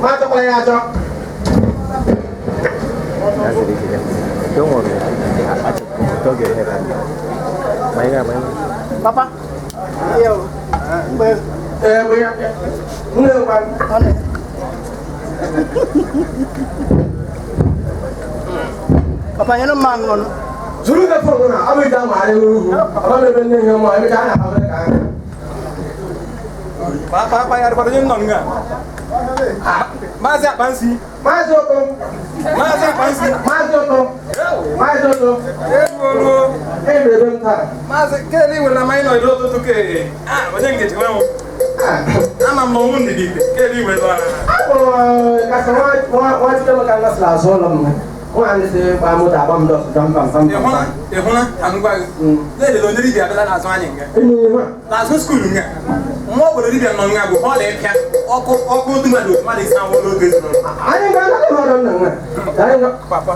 Mata ko ya to. Đúng rồi. Có ghê hay là mấy Papa. Yêu. Bây giờ. Nương bạn. Papa nhớ nó mang ngon. Dulu cái phòng nào, bây giờ mà đi, ở đây bên này mà em trái nào ở đây cả. Papa ada pada yang non enggak? Masa apaan sih? Masuk tuh. Masa apaan sih? Masuk tuh. Masuk tuh. Dulu. Bentar. Masa kali wala main lo itu tuh ke. Macam gitu kan? Ama mau di kali wala. Kasih wah kita makan nasi langsung. Wan se ba mo ta bam do dam bam bam. E hona anu ba. Le de lo ndiri dia bela na so anyen ga. Na so school nga. Mo bo ndiri dia no nga bo ho le pia. Oko tu ma do ma de san wo lo gezi no. Ani ba na ko do nga. Dai nga Papa.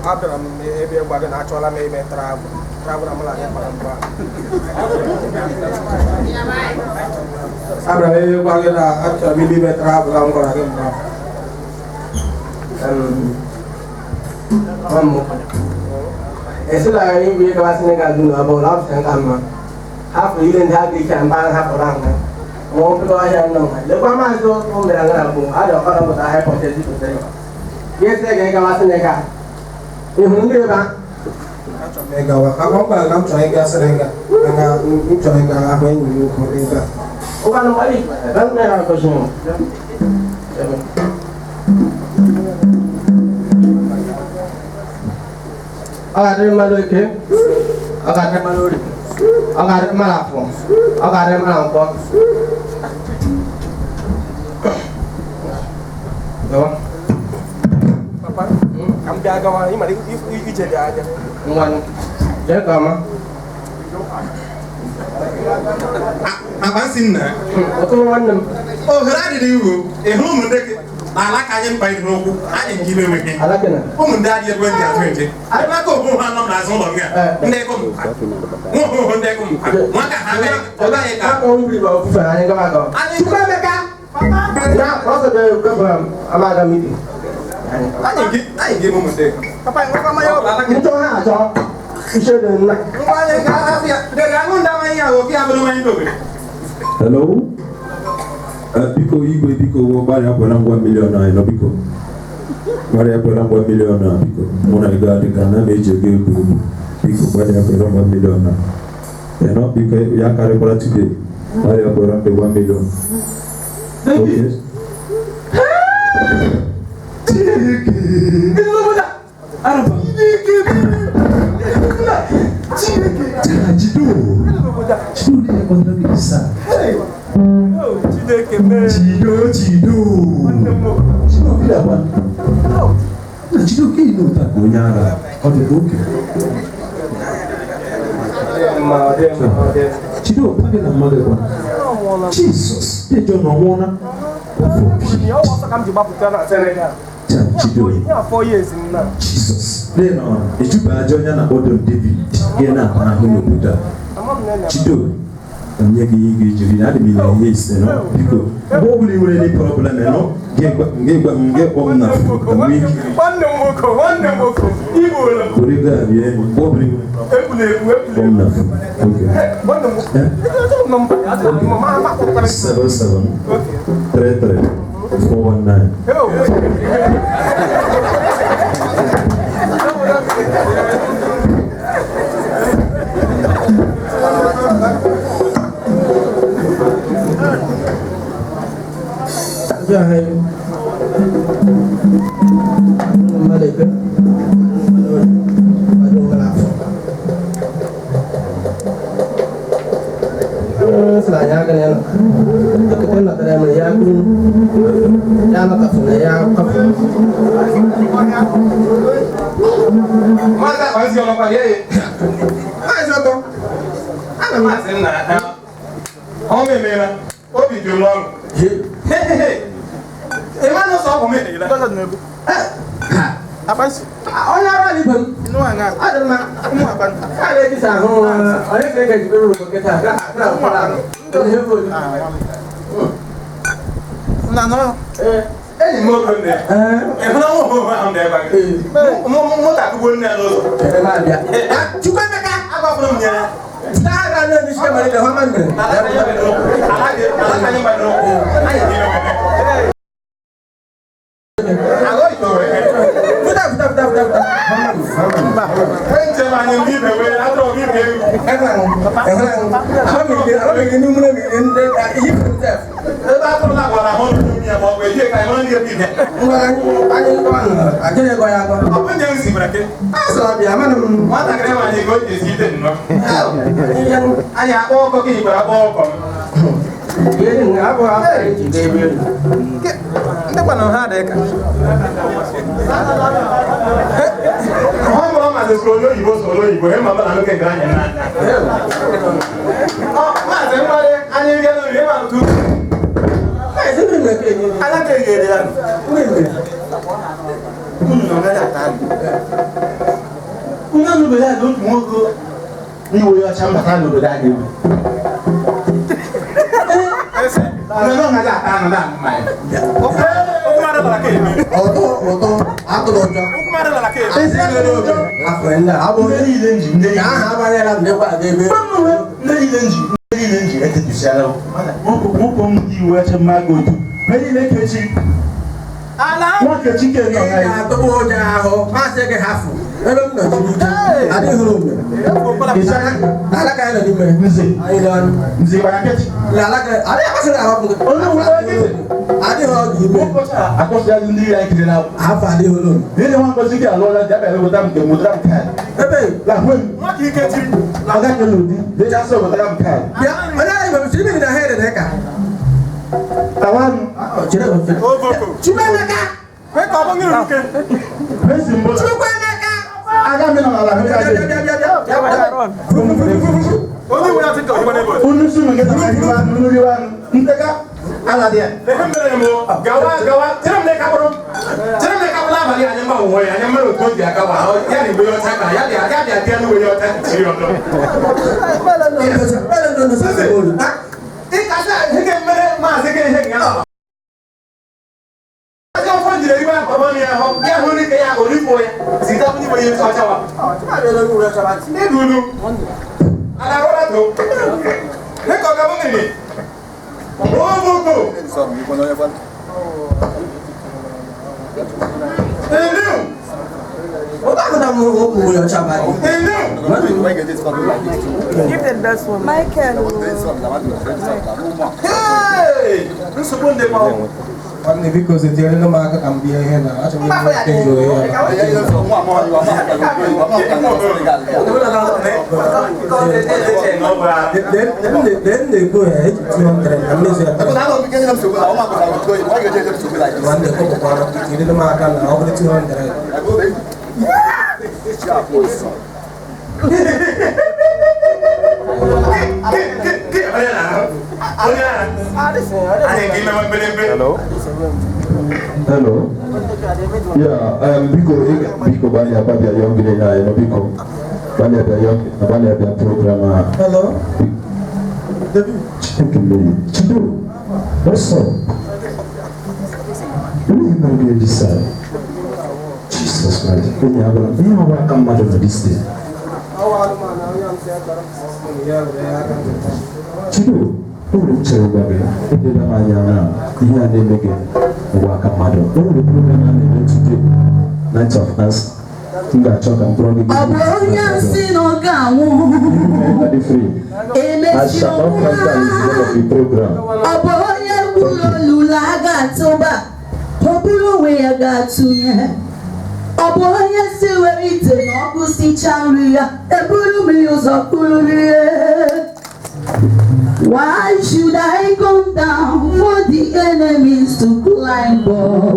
Abra me e be gba na chola me me travel. Travel na mala ya para ba. Abra e gba na acha mi be travel am ko ra ke ba. Mamu. Esula ini biar kelas ini kan dulu abang lap sengkam mah. Hap ilin hati campang hap orang kan. Mau berdoa yang nong. Lepas masuk mau berangkat abang. Ada orang berdoa posisi tu saya. Biasa kayak kelas ini kan. Ini mungkin apa? Mega wa ka ba ngam chai ga serenga. Nga chai ga apa ini ko ringa. Bukan kali. Kan mereka kau semua. Agak malu ke, agak malu, agak malapun, agak malapun. Doang. Papa, kamu jaga wah ini mari jadi aja. Enggak, jaga mah. Apa sih nak? Aku mau mandem. Oh, kerana dia itu, belum mendek. Ala kajen pai roku aje ngibe weke Ala kena o mun dadi e gwen ja twente ai ma ko ho hanom na so lo nga nde ko mo nde ko ma ka ha o ga e ka ko wi ba fu fa ani ka ba ko ani ku ka be ka ya prosa de ko ba ama ga miti ai ngi mo mun de papa ngo ma yo ala ni to ha to ise de na ngwa le ka afia de ga ngunda ma ya o ki abulu ma ndo hello biko igwe biko bari hapo na 1 million na ino biko bari hapo na 1 million na biko mona igadi kana meje ge ku biko bari hapo na 1 million na eno biko ya kare para today bari hapo na 1 million okay Itu budak. araba jido jido ni kontra bisa Cido bila apa? Nah cido kini tak punya kau tu cido pakai nama dia pun Jesus dia jual nama cido Jesus dia no itu bajunya nak order David dia nak panah Buddha cido Nye gi jiri na de mi na yes no biko wo buli wure ni problem no ge om na mi wanne moko ibo la buri ga bi e wo buli om na okay wanne moko mama ko para 77 33 Jangan balik ke baru ngelap. Selanya kan yang kita nak ada melihat yang nak tak yang masa masih orang pakai masih tu ana masih nak oh memang obi jolong emang so kome ni lah apa sih orang orang ni pun inu anga ada mak kamu apa ada di sana ada kerja baru kita ada orang ini pun no. Any more than that. And no I'm there. More that wouldn't know. You can make up from here. Start on the show. I because it's the only market I'm being here now. Actually, then they go ahead to 200 and miss it. One day, you didn't mark over the 200. Hello. Yeah, Biko Bali Ababia Young Gina, Biko Bali Abia program. Hello. Chido. What's up? When are you going to this side? Jesus Christ. When you are welcome mother for this day. Chido. Ulu mchezo babe, ndio na manyana, iya ne mege, waka mado. Ulu program na ne today, Night of Us, tinga choka mproni. Abonya sino gawo. I shall not enter is one of the program. Abonya kulolula gatoba, populo we agatunya. Abonya siwerite no kusi chanria, ebulu miuzo kulurie. Why should I come down for the enemies to climb up?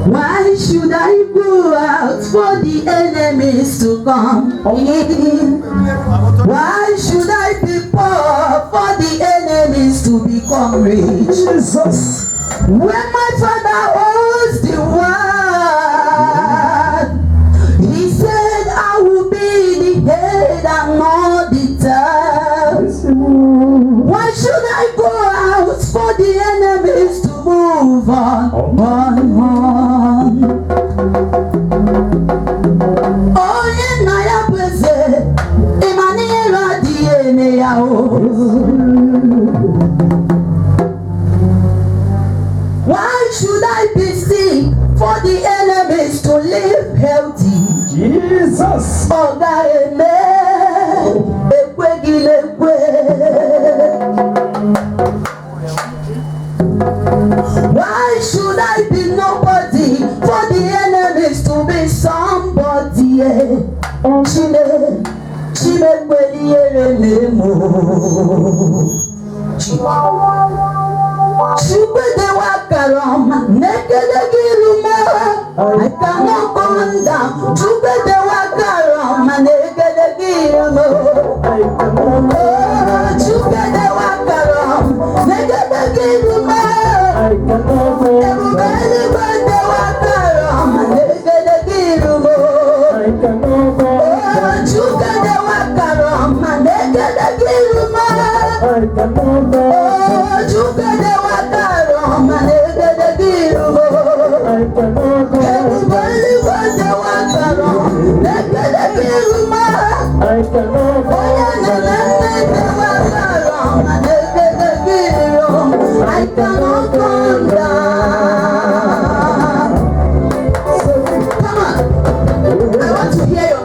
Why should I go out for the enemies to come in? Why should I be poor for the enemies to become rich? Jesus. When my father was the one, he said I will be the head and not the tail. Why should I go out for the enemies to move? move on. Oh yeah, Naya Pese, Emmanuel DNA. Why should I be sick for the enemies to live healthy? Jesus. Oh, why should I be nobody for the enemies to be somebody? I cannot come down. I cannot come down. Come on. I want to hear your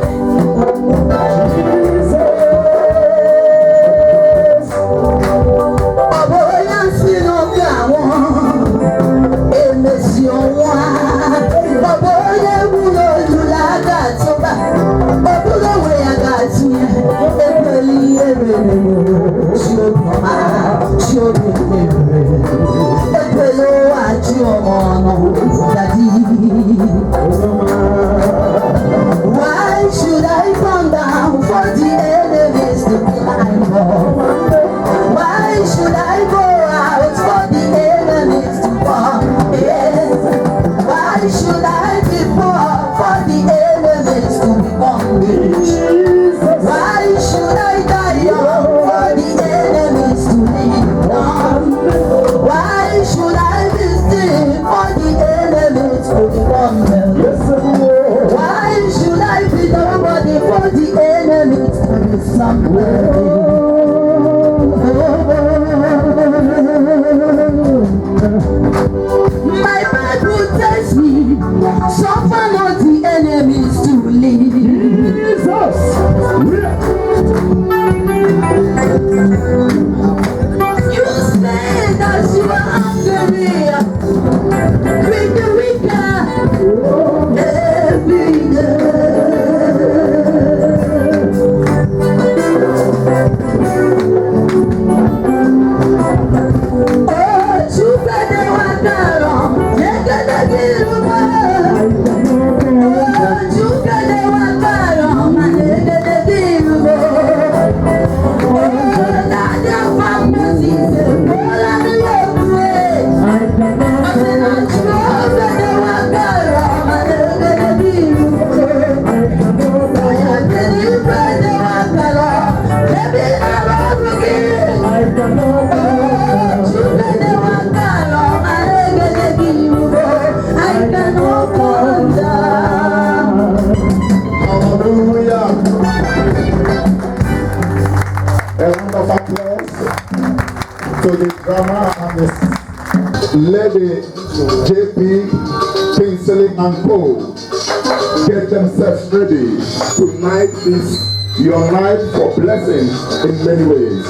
why should I come down for the enemies to climb up? Why should I go out for the enemies to come? Yes. Why should I be poor for the enemies to become rich? Why should I die young for the enemies to live long? Why should I be still for the enemies to become well? Why should I be nobody for the enemies to be somebody? My Bible tells me, suffer not the enemies to live. You say that you are hungry with the weaker every day. Oh, you better walk around, you gotta get away. Oh, you gotta walk around, and you gotta get away. Oh, that Afam music, all I love way. I said, you gotta walk around, and you gotta get away. I said, you better walk around, baby, I'm out again. Oh, you better walk around, and you gotta get away. I cannot come down. Hallelujah. A round of applause to the drama and the Lady JP, Kingsley and Co. Get themselves ready. Tonight is your night for blessing in many ways.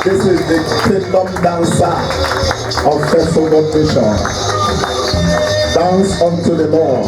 This is the kingdom dancer of faithful nation. Dance unto the Lord.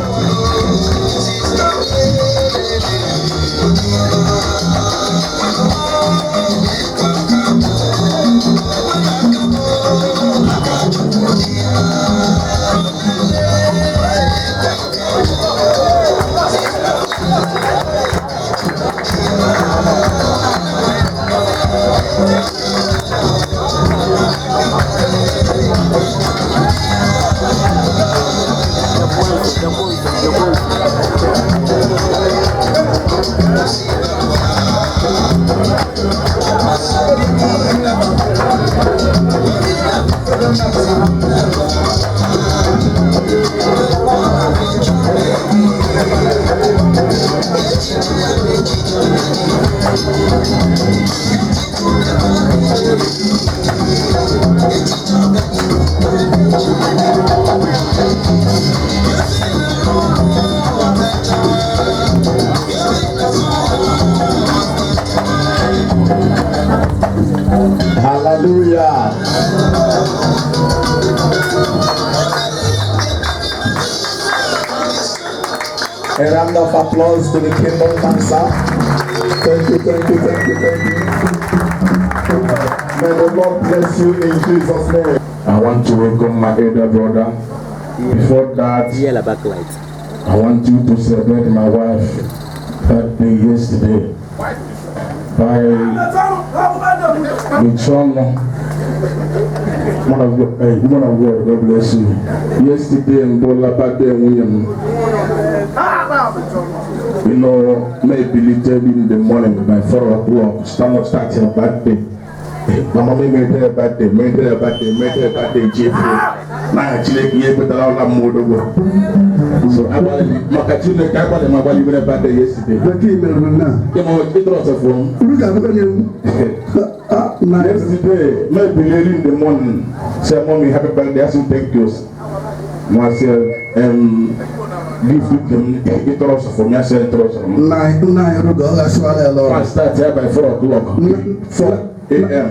Hallelujah. A round of applause to the kingdom dancer. Thank you, thank you, thank you, thank you. May the Lord bless you in Jesus' name. I want to welcome my elder brother. Before that, I want you to celebrate my wife's birthday yesterday. By the trauma, woman of God, God bless you. Yesterday, in Bola birthday, William, you know, maybe little in the morning by 4 o'clock, start your birthday. Mama made her birthday, Jeffrey. Now, actually, he put around a mood. So, I want to look at you, the guy was my birthday yesterday. The team, it was a phone. Yesterday, maybe late in the morning, say, Mommy, happy birthday, I should thank you. Myself, give them, it was for me, I said, it was. I start here by 4 o'clock. 4 a.m.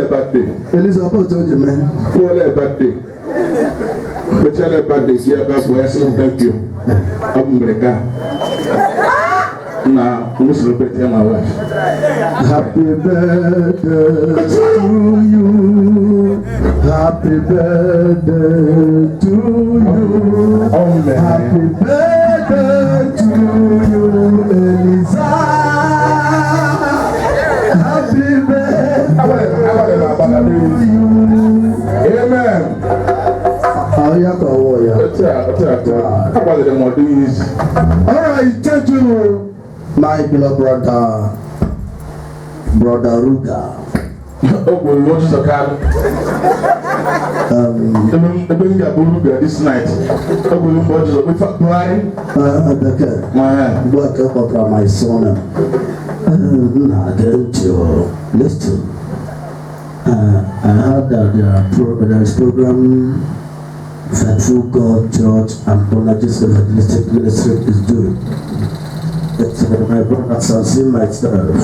Birthday. Elizabeth told you, man. Birthday. Birthday. Thank you. Now, who's repeating my wife? Happy birthday to you. Happy birthday to you. Happy birthday to you, Eliza. Happy birthday to you. Amen. Alright, thank you, my beloved brother Ruga. This night. My son. Listen. I heard that there is program Faithful God Church and Bonagist Evangelistic Ministry is doing. It's my brothers and see myself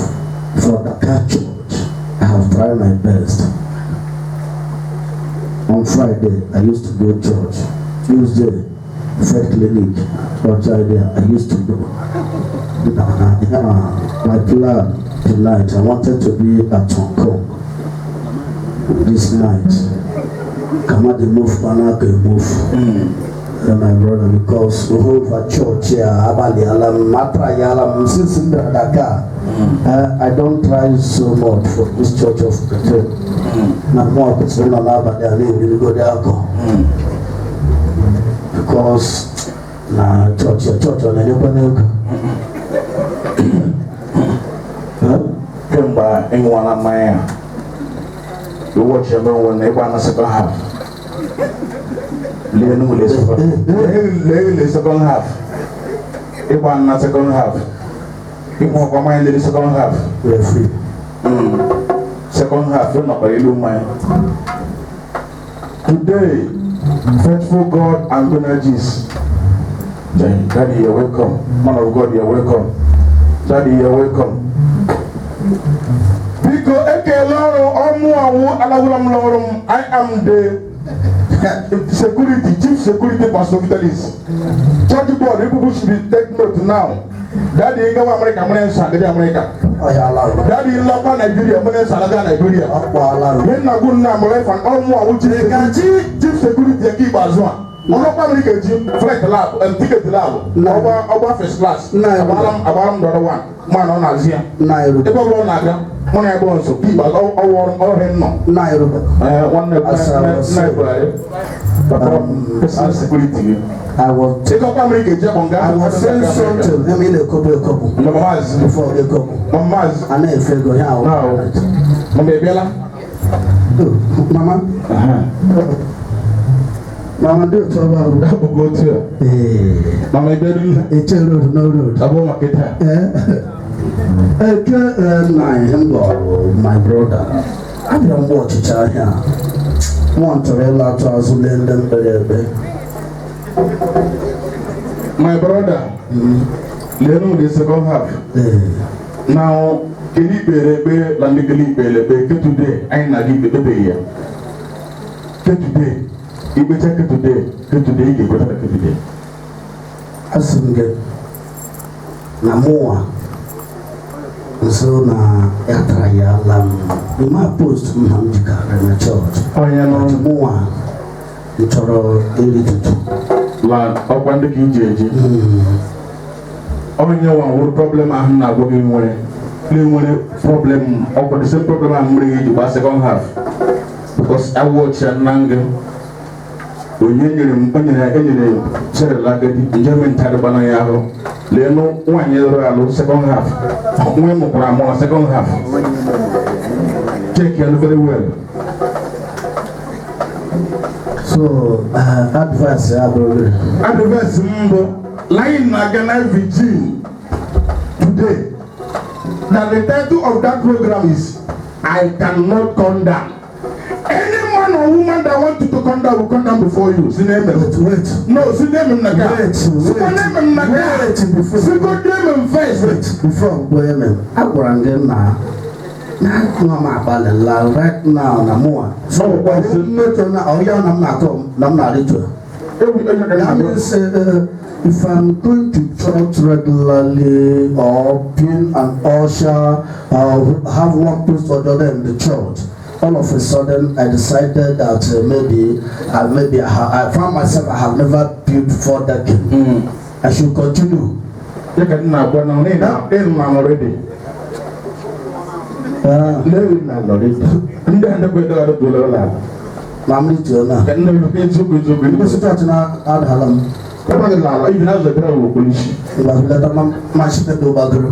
for the church. I have tried my best. On Friday, I used to go to church. Tuesday, Faith Clinic, or I used to go. My plan tonight, I wanted to be at Hong Kong this night. Come out the move, Panaka move. My brother, because we have a church here, Abali Alam, Matra Yalam, since in Dakar. I don't try so much for this church of the church. Not more, it's not allowed, but they go there. because na church on any one. Kemba in one of my you watch your man when they want a second half. Leon second half. It one not second half. You won't come in the second half. We're free. Second half, you're not going to mind. Today, faithful God and energies. Daddy, you're welcome. Man of God, you're welcome. Daddy, you're welcome. Because I am the chief security pastor. Church board, people should be taking note now. Daddy, you go America, America. Daddy, you love Nigeria, Nigeria. When I go now, my life and all more, which is chief security keep as one. Ọlọ́pàá mi kejì flight lab ticket lab ọba first class abaram dọdọ wa mọ àná ọ̀nà àzíà ebe ọbụla ọ na-aga mụ na ebe ọzọ kí ìgbà ọhịa nnọ nwanne Ibrahim personal security gị ọlọ́pàá mi kejì akọ nga mama ebiela Mama do it over. Go to Mama bedroom. It's a road, no road. Abo maketa. My brother. I don't watch it out here. Want to relax us and them baby. My brother. Learn the second half. Now, can you be today? I not give the baby. Today. If we check it today, you go to today. Asunge na moa so na yatra ya lam we ma post mhamjika na church no moa itoro elitu la okwande ki jeje onye one problem ahụ na agwo gị nwere problem of the same problem I'm bringing you second half because I watch and Onye chere lagadi enjoyment tare bana yaro leno wanye ro second half we mo pra mo second half check you very well so advice mbo line na Ghana Virgin today that the title of that program is I cannot come down. Any man or woman that want to come down will come down before you. See name them. Wait. No, see name them naga. Wait. See go name them first. Wait. Before women, I want them now. Now come on, Balala. Right now, na more. So why is it not now? Oh yeah, I'm not come. I'm not it. If I'm going to church regularly or being an usher or have one post or the other in the church, all of a sudden I decided that maybe I found myself I have never built for that game. I should continue. You can now go on already. Mammy Jonah. Can you pay so good? Even as a girl, police. Let my ship do bagger.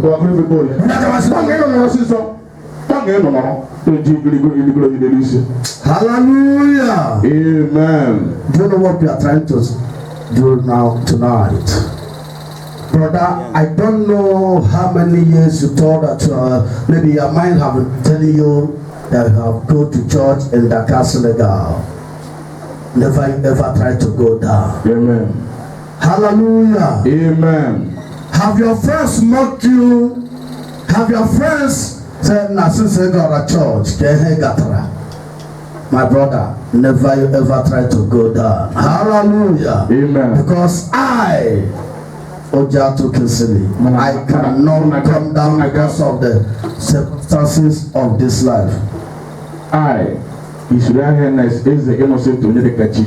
Hallelujah. Amen. Do you know what we are trying to do now tonight? Brother, I don't know how many years you thought that maybe your mind have been telling you that you have go to church in Dakar, Senegal. Never ever try to go down. Amen. Hallelujah. Amen. Have your friends mocked you? Have your friends said, since I got a church, my brother, never you ever try to go down. Hallelujah. Amen. Because I cannot come down because of the circumstances of this life. Israel is the innocent to Nidekachi.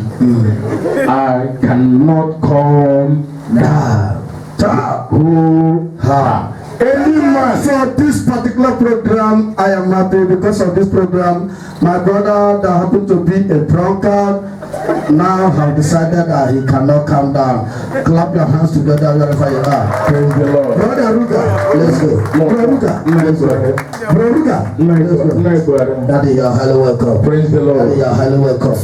I cannot come down. Any man for this particular program, I am happy because of this program. My brother that happened to be a drunkard, now have decided that he cannot come down. Clap your hands together wherever you are. Praise the Lord. Brother Ruga, let's go. Brother Ruga, let's go. Brother Ruga, let's go. Daddy, you're highly welcome. Praise the Lord. Daddy, you're highly welcome.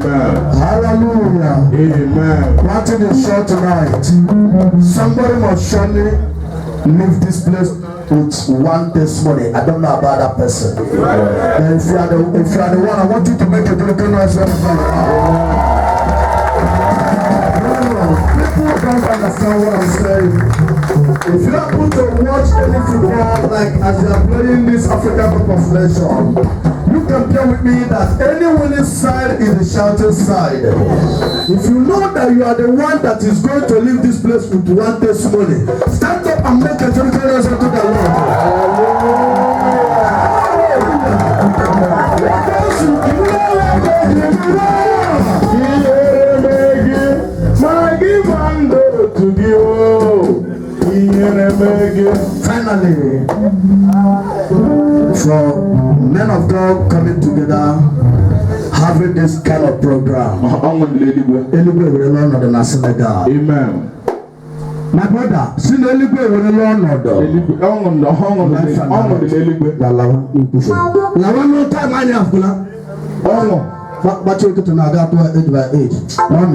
Hallelujah. Amen. Wanting is short tonight. Somebody must surely leave this place with one testimony. I don't know about that person. And if you are the one, I want you to make a little noise wherever you are. People don't understand what I'm saying. If you happen to watch any football, like as they are playing this African Cup of Nations, you can play with me that any winning side is the shouting side. If you know that you are the one that is going to leave this place with one testimony, stand up and make a joyful noise unto the Lord. Finally, for men of God coming together, having this kind of program, Amen. my brother, see the Eligwe with the Lord but you get to know that age by age. Mommy,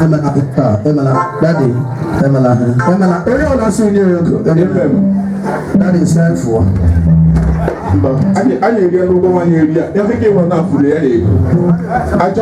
Emela, Daddy, Emela, everyone has seen you. That is helpful. I